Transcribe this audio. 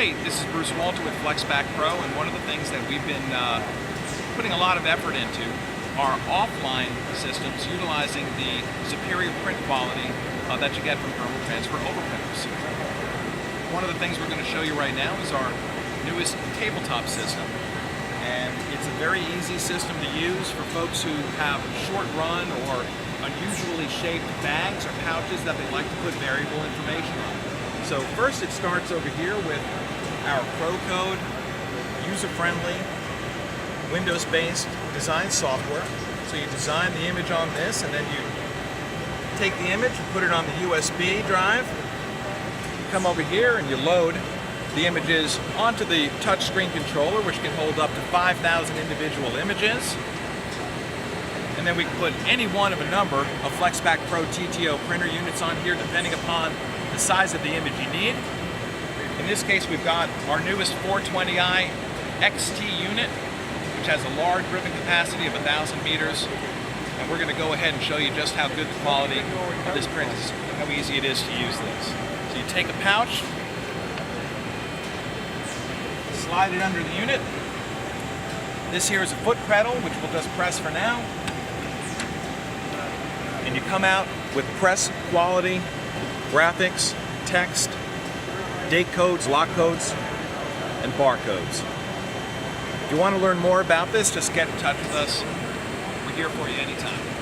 Hey, this is Bruce Walter with FlexPack Pro, and one of the things that we've been putting a lot of effort into are offline systems utilizing the superior print quality that you get from thermal transfer overprinters. One of the things we're going to show you right now is our newest tabletop system, and it's a very easy system to use for folks who have short run or unusually shaped bags or pouches that they like to put variable information on. So first it starts over here with our Pro Code, user-friendly, Windows-based design software. So you design the image on this, and then you take the image and put it on the USB drive. You come over here and you load the images onto the touchscreen controller, which can hold up to 5,000 individual images. And then we can put any one of a number of FlexPack Pro TTO printer units on here, depending upon the size of the image you need. In this case, we've got our newest 420i XT unit, which has a large ribbon capacity of 1,000 meters. And we're going to go ahead and show you just how good the quality of this print is, how easy it is to use this. So you take a pouch, slide it under the unit. This here is a foot pedal, which we'll just press for now. And you come out with press quality graphics, text, date codes, lock codes, and barcodes. If you want to learn more about this, just get in touch with us. We're here for you anytime.